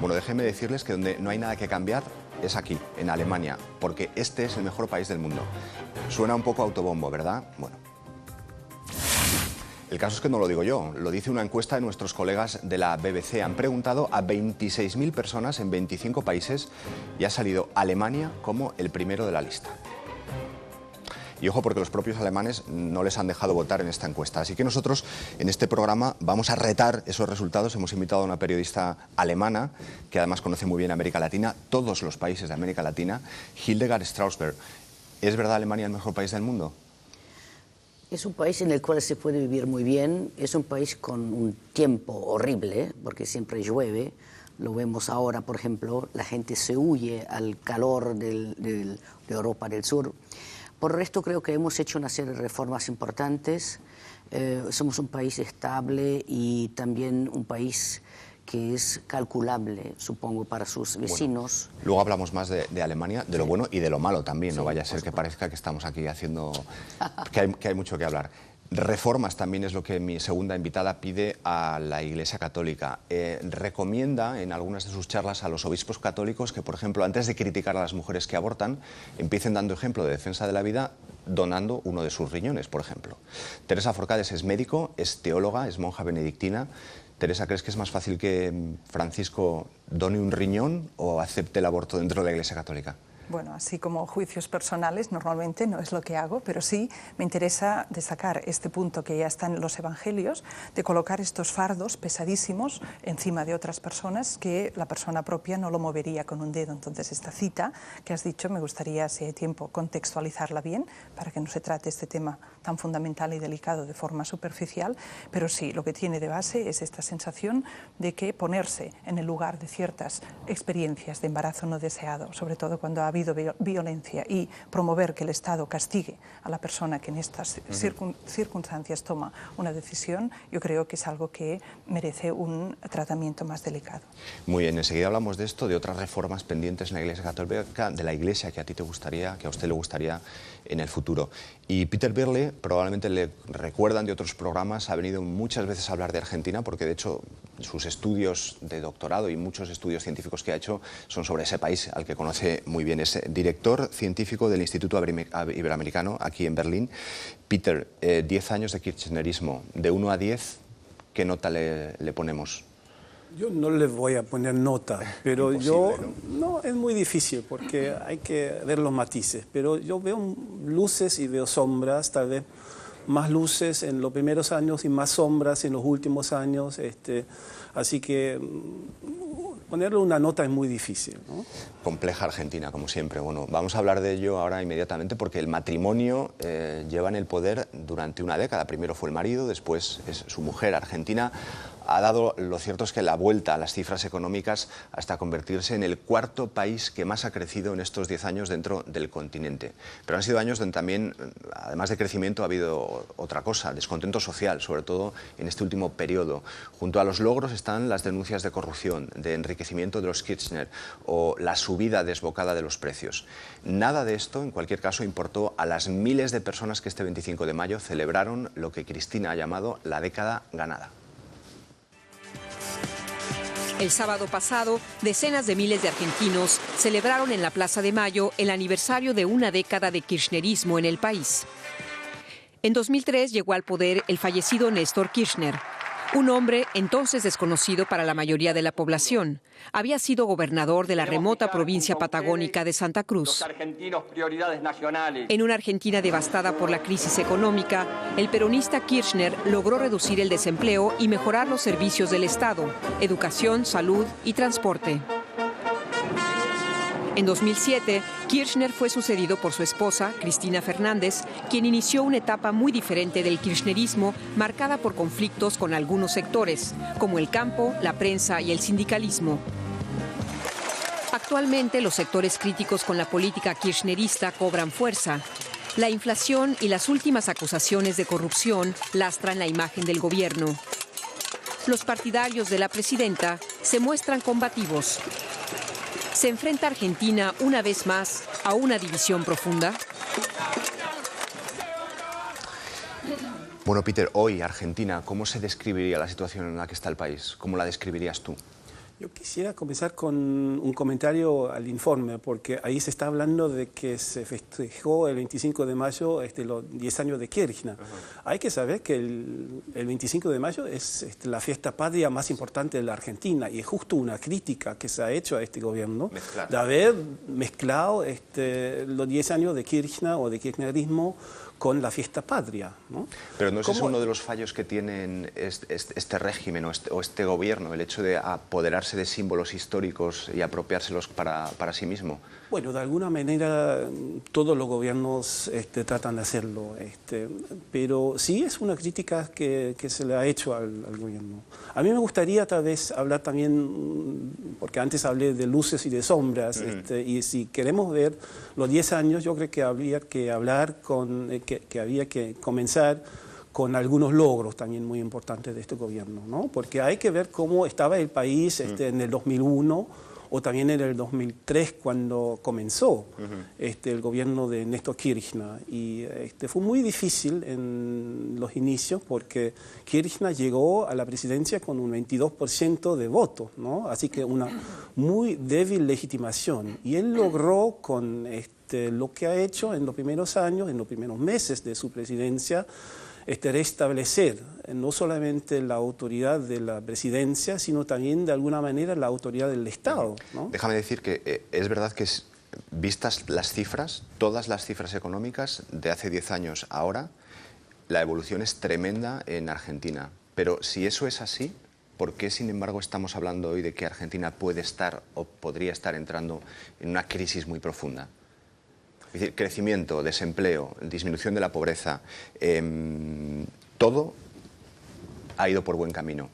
Bueno, déjenme decirles que donde no hay nada que cambiar es aquí, en Alemania, porque este es el mejor país del mundo. Suena un poco autobombo, ¿verdad? Bueno. El caso es que no lo digo yo, lo dice una encuesta de nuestros colegas de la BBC. Han preguntado a 26.000 personas en 25 países y ha salido Alemania como el primero de la lista. Y ojo, porque los propios alemanes no les han dejado votar en esta encuesta. Así que nosotros en este programa vamos a retar esos resultados. Hemos invitado a una periodista alemana que además conoce muy bien América Latina, todos los países de América Latina, Hildegard Strausberg. ¿Es verdad Alemania el mejor país del mundo? Es un país en el cual se puede vivir muy bien, es un país con un tiempo horrible, porque siempre llueve. Lo vemos ahora, por ejemplo, la gente se huye al calor de Europa del Sur. Por el resto, creo que hemos hecho una serie de reformas importantes. Somos un país estable y también un país que es calculable, supongo, para sus vecinos. Bueno, luego hablamos más de Alemania, de lo bueno y de lo malo también. Sí, no vaya a ser que parezca que estamos aquí haciendo... que hay mucho que hablar. Reformas también es lo que mi segunda invitada pide a la Iglesia Católica. Recomienda en algunas de sus charlas a los obispos católicos que, por ejemplo, antes de criticar a las mujeres que abortan, empiecen dando ejemplo de defensa de la vida donando uno de sus riñones, por ejemplo. Teresa Forcades es médico, es teóloga, es monja benedictina. Teresa, ¿crees que es más fácil que Francisco done un riñón o acepte el aborto dentro de la Iglesia Católica? Bueno, así como juicios personales, normalmente no es lo que hago, pero sí me interesa destacar este punto que ya está en los evangelios, de colocar estos fardos pesadísimos encima de otras personas que la persona propia no lo movería con un dedo. Entonces, esta cita que has dicho, me gustaría, si hay tiempo, contextualizarla bien, para que no se trate este tema tan fundamental y delicado de forma superficial, pero sí, lo que tiene de base es esta sensación de que ponerse en el lugar de ciertas experiencias de embarazo no deseado, sobre todo cuando ha habido violencia, y promover que el Estado castigue a la persona que en estas circunstancias toma una decisión, yo creo que es algo que merece un tratamiento más delicado. Muy bien, enseguida hablamos de esto, de otras reformas pendientes en la Iglesia Católica, de la Iglesia que a ti te gustaría, que a usted le gustaría en el futuro. Y Peter Birle, probablemente le recuerdan de otros programas, ha venido muchas veces a hablar de Argentina, porque de hecho sus estudios de doctorado y muchos estudios científicos que ha hecho son sobre ese país al que conoce muy bien. Es director científico del Instituto Iberoamericano aquí en Berlín. Peter, 10 años de kirchnerismo, de 1 a 10, ¿qué nota le ponemos? Yo no le voy a poner nota, pero no, es muy difícil porque hay que ver los matices, pero yo veo luces y veo sombras, tal vez más luces en los primeros años y más sombras en los últimos años, así que ponerle una nota es muy difícil, ¿no? Compleja Argentina, como siempre. Bueno, vamos a hablar de ello ahora inmediatamente porque el matrimonio lleva en el poder durante una década. Primero fue el marido, después es su mujer. Argentina ha dado, lo cierto es que la vuelta a las cifras económicas hasta convertirse en el cuarto país que más ha crecido en estos 10 años dentro del continente. Pero han sido años donde también, además de crecimiento, ha habido otra cosa, descontento social, sobre todo en este último periodo. Junto a los logros están las denuncias de corrupción, de enriquecimiento de los Kirchner o la subida desbocada de los precios. Nada de esto, en cualquier caso, importó a las miles de personas que este 25 de mayo celebraron lo que Cristina ha llamado la década ganada. El sábado pasado, decenas de miles de argentinos celebraron en la Plaza de Mayo el aniversario de una década de kirchnerismo en el país. En 2003 llegó al poder el fallecido Néstor Kirchner, un hombre entonces desconocido para la mayoría de la población. Había sido gobernador de la remota provincia patagónica de Santa Cruz. En una Argentina devastada por la crisis económica, el peronista Kirchner logró reducir el desempleo y mejorar los servicios del Estado, educación, salud y transporte. En 2007, Kirchner fue sucedido por su esposa, Cristina Fernández, quien inició una etapa muy diferente del kirchnerismo, marcada por conflictos con algunos sectores, como el campo, la prensa y el sindicalismo. Actualmente, los sectores críticos con la política kirchnerista cobran fuerza. La inflación y las últimas acusaciones de corrupción lastran la imagen del gobierno. Los partidarios de la presidenta se muestran combativos. ¿Se enfrenta Argentina una vez más a una división profunda? Bueno, Peter, hoy Argentina, ¿cómo se describiría la situación en la que está el país? ¿Cómo la describirías tú? Yo quisiera comenzar con un comentario al informe, porque ahí se está hablando de que se festejó el 25 de mayo los 10 años de Kirchner. Hay que saber que el 25 de mayo es la fiesta patria más importante de la Argentina, y es justo una crítica que se ha hecho a este gobierno de haber mezclado los 10 años de Kirchner o de kirchnerismo con la fiesta patria, ¿no? Pero no es ese uno de los fallos que tienen este régimen o este gobierno, el hecho de apoderarse de símbolos históricos y apropiárselos para sí mismo. Bueno, de alguna manera todos los gobiernos tratan de hacerlo, pero sí es una crítica que se le ha hecho al gobierno. A mí me gustaría tal vez hablar también, porque antes hablé de luces y de sombras, y si queremos ver los 10 años, yo creo que habría que hablar que había que comenzar con algunos logros también muy importantes de este gobierno, ¿no? Porque hay que ver cómo estaba el país en el 2001 o también en el 2003 cuando comenzó el gobierno de Néstor Kirchner. Y fue muy difícil en los inicios porque Kirchner llegó a la presidencia con un 22% de votos, ¿no? Así que una muy débil legitimación. Y él logró con lo que ha hecho en los primeros años, en los primeros meses de su presidencia, restablecer no solamente la autoridad de la presidencia, sino también de alguna manera la autoridad del Estado, ¿no? Déjame decir que es verdad que vistas las cifras, todas las cifras económicas de hace 10 años a ahora, la evolución es tremenda en Argentina. Pero si eso es así, ¿por qué sin embargo estamos hablando hoy de que Argentina puede estar o podría estar entrando en una crisis muy profunda? Es decir, crecimiento, desempleo, disminución de la pobreza, todo ha ido por buen camino.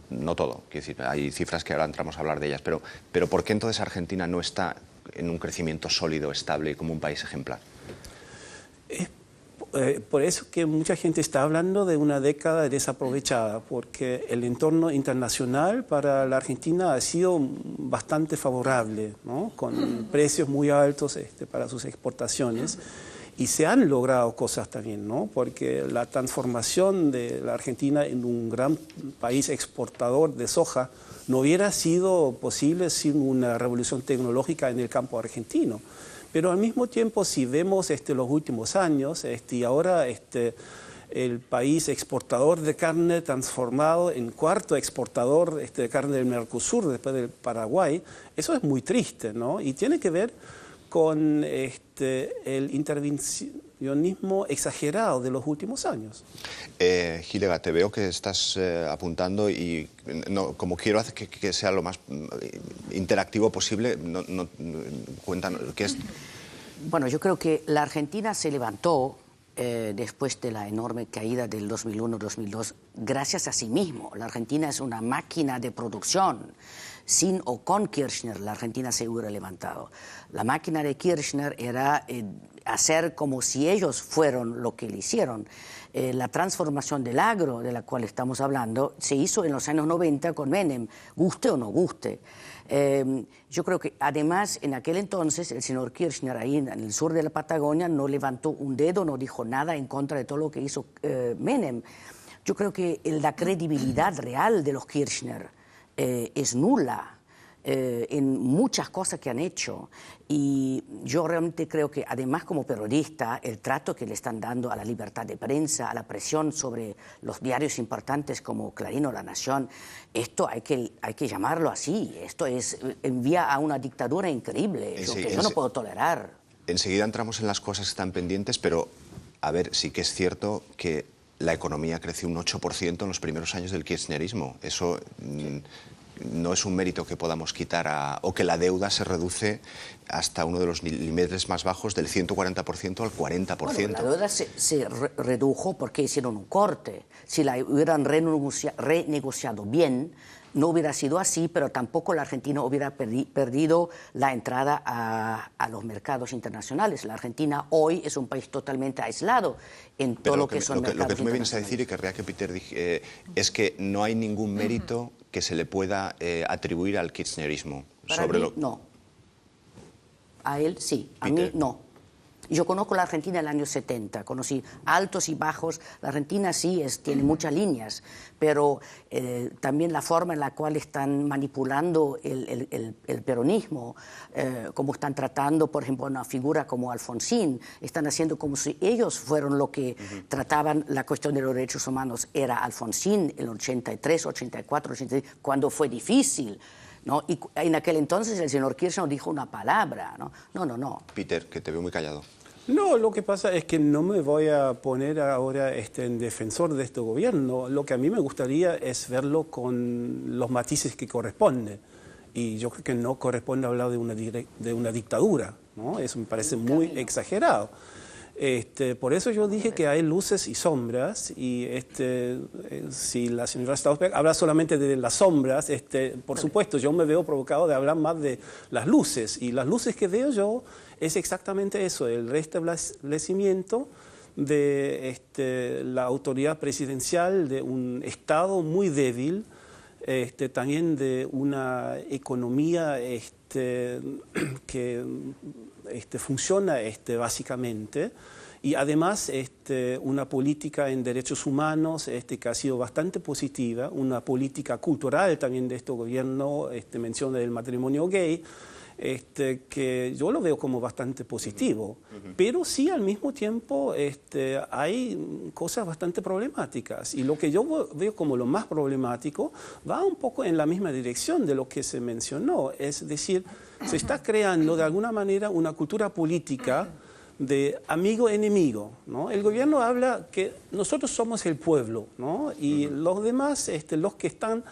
No todo, quiero decir, hay cifras que ahora entramos a hablar de ellas, pero ¿por qué entonces Argentina no está en un crecimiento sólido, estable, como un país ejemplar? Por eso que mucha gente está hablando de una década desaprovechada, porque el entorno internacional para la Argentina ha sido bastante favorable, ¿no? Con precios muy altos para sus exportaciones, y se han logrado cosas también, ¿no? Porque la transformación de la Argentina en un gran país exportador de soja no hubiera sido posible sin una revolución tecnológica en el campo argentino. Pero al mismo tiempo, si vemos los últimos años, y ahora el país exportador de carne transformado en cuarto exportador de carne del Mercosur después del Paraguay, eso es muy triste, ¿no? Y tiene que ver con el intervencionismo exagerado de los últimos años. Gilega, te veo que estás apuntando y como quiero hacer que sea lo más interactivo posible, cuéntanos, ¿qué es? Bueno, yo creo que la Argentina se levantó después de la enorme caída del 2001-2002 gracias a sí mismo. La Argentina es una máquina de producción. Sin o con Kirchner, la Argentina se hubiera levantado. La máquina de Kirchner era hacer como si ellos fueron lo que le hicieron. La transformación del agro, de la cual estamos hablando, se hizo en los años 90 con Menem, guste o no guste. Yo creo que además en aquel entonces el señor Kirchner ahí en el sur de la Patagonia no levantó un dedo, no dijo nada en contra de todo lo que hizo Menem. Yo creo que la credibilidad real de los Kirchner es nula en muchas cosas que han hecho, y yo realmente creo que además como periodista el trato que le están dando a la libertad de prensa, a la presión sobre los diarios importantes como Clarín o La Nación, esto hay que llamarlo así, esto envía a una dictadura increíble, que yo no puedo tolerar. Enseguida entramos en las cosas que están pendientes, pero a ver, sí que es cierto que la economía creció un 8% en los primeros años del kirchnerismo. Eso no es un mérito que podamos quitar o que la deuda se reduce hasta uno de los niveles más bajos del 140% al 40%. Bueno, la deuda se redujo porque hicieron un corte. Si la hubieran renegociado bien, no hubiera sido así, pero tampoco la Argentina hubiera perdido la entrada a los mercados internacionales. La Argentina hoy es un país totalmente aislado en todo lo que son mercados internacionales. Lo que tú me vienes a decir, y querría que Peter es que no hay ningún mérito que se le pueda atribuir al kirchnerismo. Para mí, no. A él sí, a mí no. Yo conozco la Argentina en el año 70, conocí altos y bajos. La Argentina sí tiene muchas líneas, pero también la forma en la cual están manipulando el peronismo, como están tratando, por ejemplo, una figura como Alfonsín, están haciendo como si ellos fueron los que trataban la cuestión de los derechos humanos. Era Alfonsín en el 83, 84, 86, cuando fue difícil, ¿no? Y en aquel entonces el señor Kirchner no dijo una palabra, ¿no? No. Peter, que te veo muy callado. No, lo que pasa es que no me voy a poner ahora en defensor de este gobierno. Lo que a mí me gustaría es verlo con los matices que corresponden. Y yo creo que no corresponde hablar de una dictadura, ¿no? Eso me parece muy exagerado. Por eso yo dije que hay luces y sombras, y si la señora Stausberg habla solamente de las sombras, por supuesto yo me veo provocado de hablar más de las luces, y las luces que veo yo es exactamente eso, el restablecimiento de la autoridad presidencial, de un Estado muy débil, también de una economía que funciona básicamente, y además una política en derechos humanos que ha sido bastante positiva, una política cultural también de este gobierno, menciona el matrimonio gay, que yo lo veo como bastante positivo, pero sí al mismo tiempo hay cosas bastante problemáticas, y lo que yo veo como lo más problemático va un poco en la misma dirección de lo que se mencionó, es decir, se está creando de alguna manera una cultura política de amigo-enemigo, ¿no? El gobierno habla que nosotros somos el pueblo, ¿no? Y los demás, los que están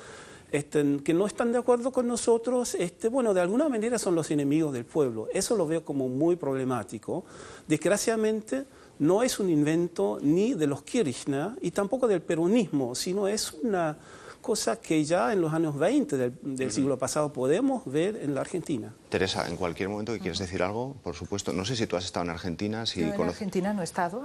que no están de acuerdo con nosotros, bueno, de alguna manera son los enemigos del pueblo. Eso lo veo como muy problemático. Desgraciadamente, no es un invento ni de los Kirchner y tampoco del peronismo, sino es una cosa que ya en los años 20 del siglo pasado podemos ver en la Argentina. Teresa, en cualquier momento que quieres decir algo, por supuesto. No sé si tú has estado en Argentina. Yo en Argentina no he estado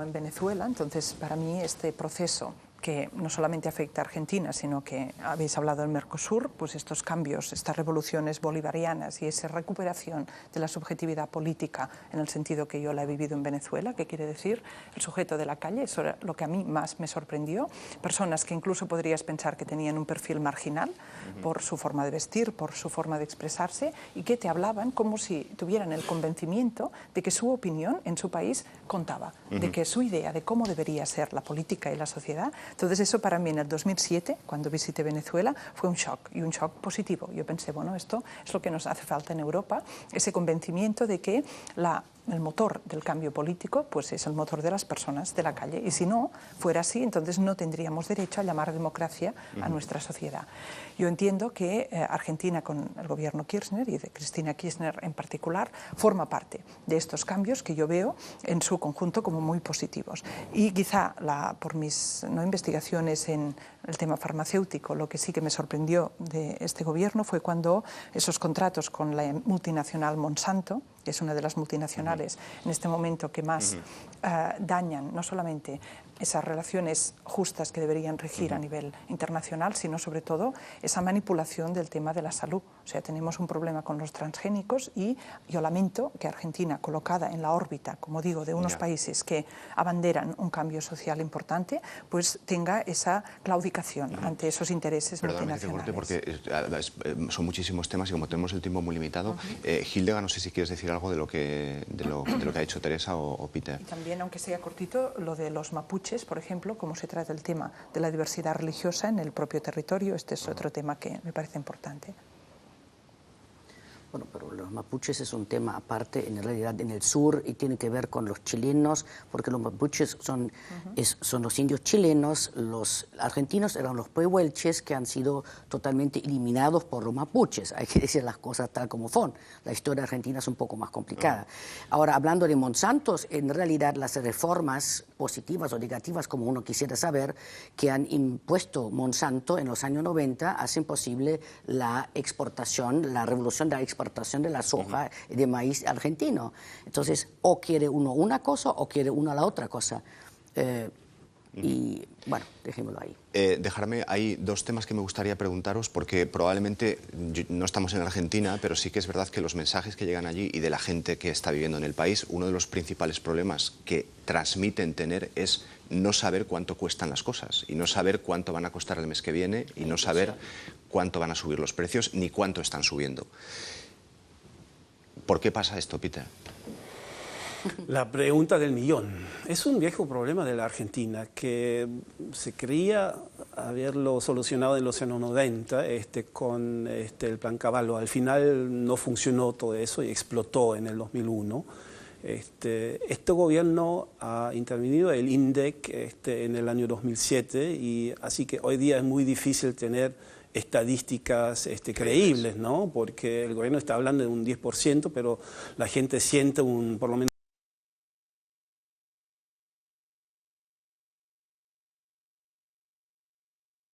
en Venezuela, entonces para mí este proceso que no solamente afecta a Argentina, sino que habéis hablado del Mercosur, pues estos cambios, estas revoluciones bolivarianas y esa recuperación de la subjetividad política en el sentido que yo la he vivido en Venezuela, que quiere decir el sujeto de la calle, eso era lo que a mí más me sorprendió, personas que incluso podrías pensar que tenían un perfil marginal por su forma de vestir, por su forma de expresarse, y que te hablaban como si tuvieran el convencimiento de que su opinión en su país contaba, de que su idea de cómo debería ser la política y la sociedad. Entonces eso para mí en el 2007, cuando visité Venezuela, fue un shock, y un shock positivo. Yo pensé, bueno, esto es lo que nos hace falta en Europa, ese convencimiento de que el motor del cambio político pues es el motor de las personas de la calle, y si no fuera así, entonces no tendríamos derecho a llamar democracia a nuestra sociedad. Yo entiendo que Argentina, con el gobierno Kirchner y de Cristina Kirchner en particular, forma parte de estos cambios que yo veo en su conjunto como muy positivos, y quizá por mis investigaciones en el tema farmacéutico, lo que sí que me sorprendió de este gobierno fue cuando esos contratos con la multinacional Monsanto, que es una de las multinacionales en este momento que más dañan no solamente esas relaciones justas que deberían regir a nivel internacional, sino sobre todo esa manipulación del tema de la salud. O sea, tenemos un problema con los transgénicos, y yo lamento que Argentina, colocada en la órbita, como digo, de unos países que abanderan un cambio social importante, pues tenga esa claudicación ante esos intereses multinacionales. Perdóname, porque son muchísimos temas y como tenemos el tiempo muy limitado, Hildegard, no sé si quieres decir algo de lo que ha dicho Teresa o Peter. Y también, aunque sea cortito, lo de los mapuches, por ejemplo, cómo se trata el tema de la diversidad religiosa en el propio territorio, este es otro tema que me parece importante. Bueno, pero los mapuches es un tema aparte, en realidad en el sur, y tiene que ver con los chilenos, porque los mapuches son los indios chilenos, los argentinos eran los pehuelches que han sido totalmente eliminados por los mapuches. Hay que decir las cosas tal como son. La historia argentina es un poco más complicada. Ahora, hablando de Monsanto, en realidad las reformas positivas o negativas, como uno quisiera saber, que han impuesto Monsanto en los años 90, hacen posible la exportación, la revolución de la exportación de la soja y de maíz argentino. Entonces, o quiere uno una cosa o quiere uno la otra cosa. Y bueno, dejémoslo ahí. Dejarme, hay dos temas que me gustaría preguntaros, porque probablemente no estamos en Argentina, pero sí que es verdad que los mensajes que llegan allí y de la gente que está viviendo en el país, uno de los principales problemas que transmiten tener es no saber cuánto cuestan las cosas y no saber cuánto van a costar el mes que viene y no saber cuánto van a subir los precios ni cuánto están subiendo. ¿Por qué pasa esto, Peter? La pregunta del millón. Es un viejo problema de la Argentina que se creía haberlo solucionado en los años 90 con el Plan Cavallo. Al final no funcionó todo eso y explotó en el 2001. Este gobierno ha intervenido, el INDEC, en el año 2007, y así que hoy día es muy difícil tener estadísticas creíbles, ¿no? Porque el gobierno está hablando de un 10%, pero la gente siente por lo menos